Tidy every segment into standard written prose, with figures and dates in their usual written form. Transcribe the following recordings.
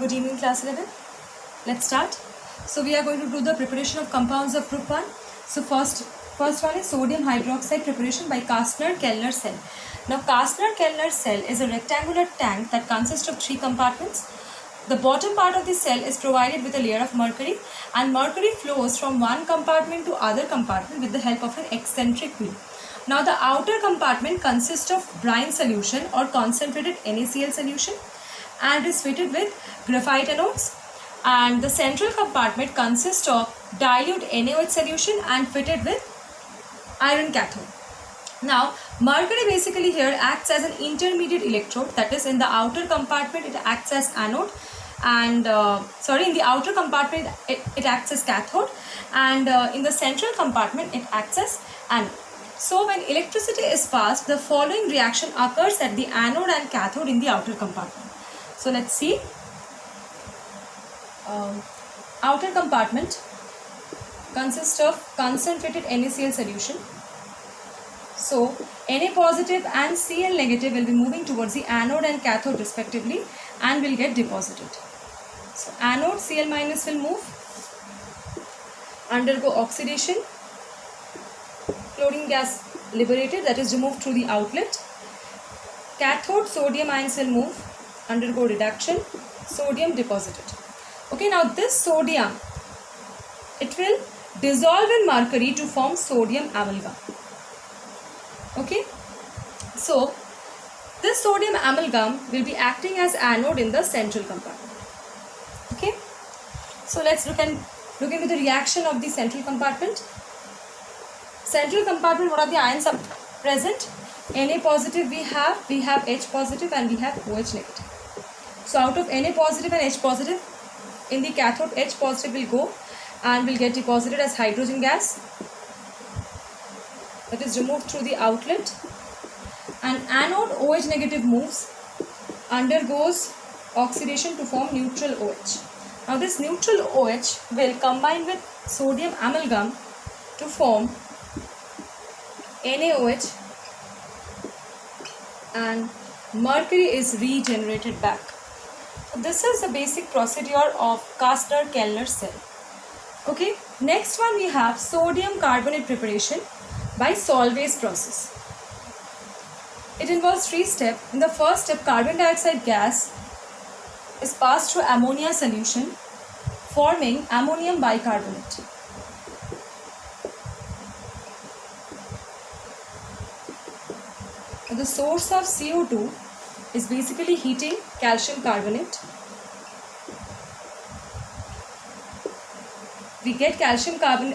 Good evening, class 11. Let's start. So we are going to do the preparation of compounds of group 1. So first one is sodium hydroxide preparation by Kastner-Kellner cell. Now Kastner-Kellner cell is a rectangular tank that consists of 3 compartments. The bottom part of the cell is provided with a layer of mercury, and mercury flows from one compartment to other compartment with the help of an eccentric wheel. Now the outer compartment consists of brine solution or concentrated NaCl solution and is fitted with graphite anodes, and the central compartment consists of dilute NaOH solution and fitted with iron cathode. Now mercury basically here acts as an intermediate electrode, that is in the outer compartment it acts as anode, and in the outer compartment it acts as cathode, and in the central compartment it acts as anode. So when electricity is passed, the following reaction occurs at the anode and cathode in the outer compartment. So let's see. Outer compartment consists of concentrated NaCl solution. So Na positive and Cl negative will be moving towards the anode and cathode respectively and will get deposited. So anode Cl minus will move, undergo oxidation, chlorine gas liberated, that is removed through the outlet. Cathode sodium ions will move, undergo reduction, sodium deposited. Okay, now this sodium, it will dissolve in mercury to form sodium amalgam. Okay, so this sodium amalgam will be acting as anode in the central compartment. Okay, so let's look into the reaction of the central compartment. Central compartment, what are the ions are present? Na positive we have H positive, and we have OH negative. So out of Na positive and H positive, in the cathode H positive will go and will get deposited as hydrogen gas, that is removed through the outlet, and anode OH negative moves, undergoes oxidation to form neutral OH. Now this neutral OH will combine with sodium amalgam to form NaOH, and mercury is regenerated back. So this is the basic procedure of Kastner-Kellner cell. Okay, next one we have sodium carbonate preparation by Solvay's process. It involves 3 steps. In the first step, carbon dioxide gas is passed through ammonia solution, forming ammonium bicarbonate. The source of CO2 is basically heating calcium carbonate. We get carbon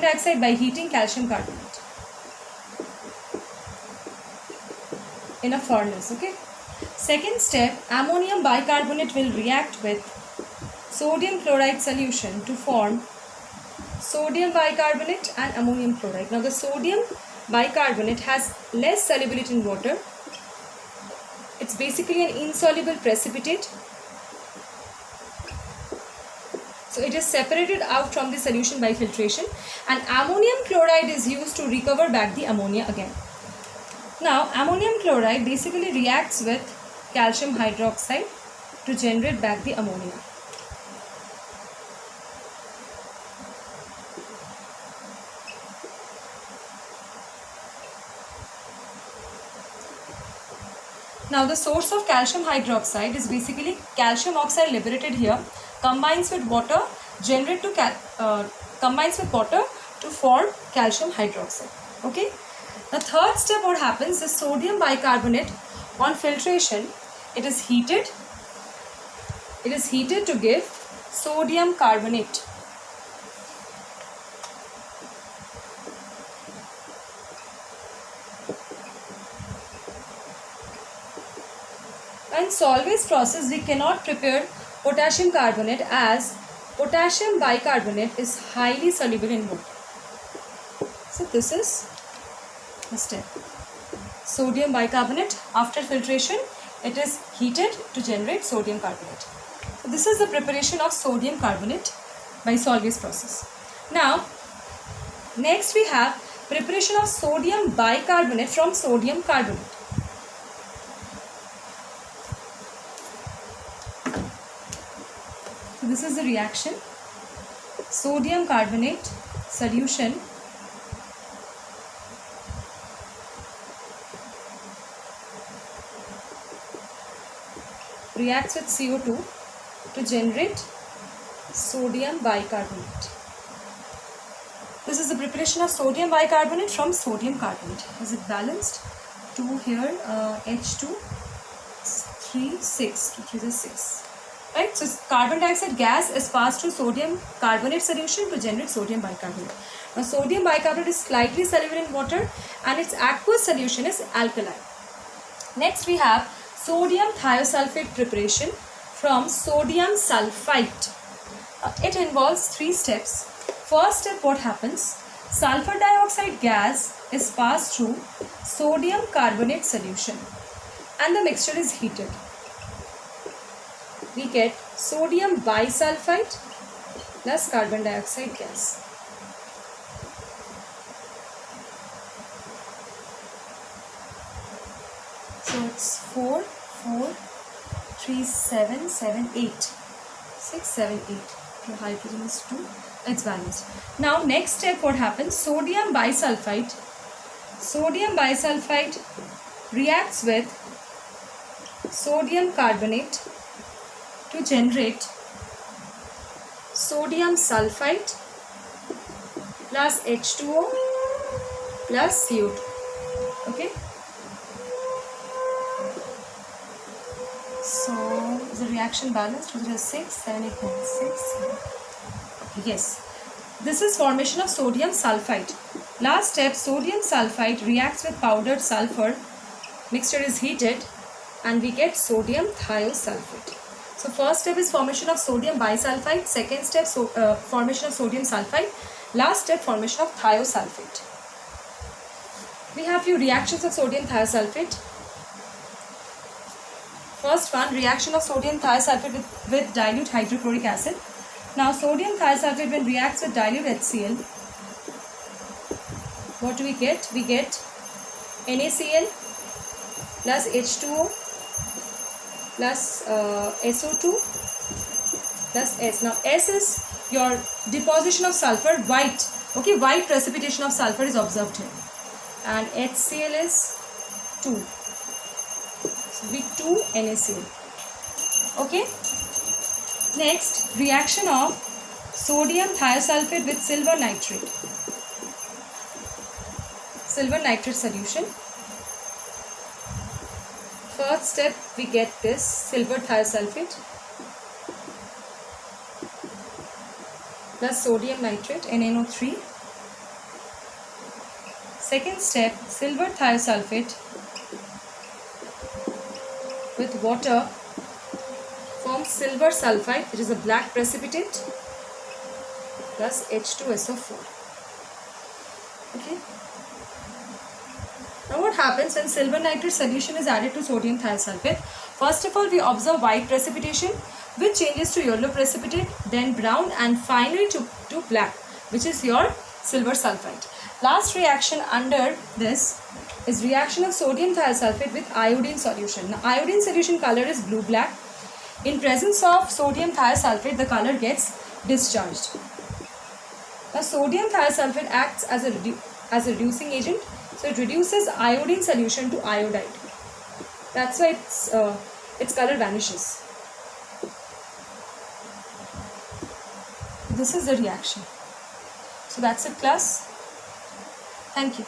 dioxide by heating calcium carbonate in a furnace. Okay. Second step, ammonium bicarbonate will react with sodium chloride solution to form sodium bicarbonate and ammonium chloride. Now the sodium bicarbonate has less solubility in water. It's basically an insoluble precipitate. So it is separated out from the solution by filtration, and ammonium chloride is used to recover back the ammonia again. Now ammonium chloride basically reacts with calcium hydroxide to generate back the ammonia. Now the source of calcium hydroxide is basically calcium oxide liberated here, combines with water to form calcium hydroxide. Okay. The third step, what happens is sodium bicarbonate on filtration, it is heated to give sodium carbonate. In Solvay's process, we cannot prepare potassium carbonate as potassium bicarbonate is highly soluble in water. So this is the step. Sodium bicarbonate, after filtration, it is heated to generate sodium carbonate. So this is the preparation of sodium carbonate by Solvay's process. Now, next we have preparation of sodium bicarbonate from sodium carbonate. this is the reaction. Sodium carbonate solution reacts with CO2 to generate sodium bicarbonate. This is the preparation of sodium bicarbonate from sodium carbonate. Is it balanced? 2 here, H2, 3, 6. 2, 3 is 6. Right? So carbon dioxide gas is passed through sodium carbonate solution to generate sodium bicarbonate. Now sodium bicarbonate is slightly soluble in water and its aqueous solution is alkaline. Next we have sodium thiosulfate preparation from sodium sulfite. It involves 3 steps. First step, what happens? Sulfur dioxide gas is passed through sodium carbonate solution and the mixture is heated. We get sodium bisulfite plus carbon dioxide gas. So it's 4, 4, 3, 7, 7, 8. 6, 7, 8. The hydrogen is 2. It's balanced. Now next step, what happens? Sodium bisulfite reacts with sodium carbonate to generate sodium sulfite plus H2O plus CO2. Okay. So is the reaction balanced? 2, 3, 6, 7, 8, 9, 6, 7. Yes, this is formation of sodium sulfite. Last step, sodium sulfite reacts with powdered sulfur. Mixture is heated and we get sodium thiosulfate. So first step is formation of sodium bisulfite. Second step, formation of sodium sulfite. Last step, formation of thiosulfate. We have few reactions of sodium thiosulfate. First one, reaction of sodium thiosulfate with dilute hydrochloric acid. Now sodium thiosulfate when reacts with dilute HCl, what do we get? We get NaCl plus H2O plus SO2 plus S. Now S is your deposition of sulfur, white. Okay, white precipitation of sulfur is observed here. And HCl is 2. So V2 NaCl. Okay. Next, reaction of sodium thiosulfate with silver nitrate. Silver nitrate solution. First step, we get this silver thiosulfate plus sodium nitrate NaNO3. Second step, silver thiosulfate with water forms silver sulfite, which is a black precipitate, plus H2SO4. Okay. Now what happens when silver nitrate solution is added to sodium thiosulfate? First of all, we observe white precipitation, which changes to yellow precipitate, then brown, and finally to black, which is your silver sulfite. Last reaction under this is reaction of sodium thiosulfate with iodine solution. Now, iodine solution color is blue-black. In presence of sodium thiosulfate, the color gets discharged. Now, sodium thiosulfate acts as a reducing agent, so it reduces iodine solution to iodide. That's why its color vanishes. This is the reaction. So that's it, class. Thank you.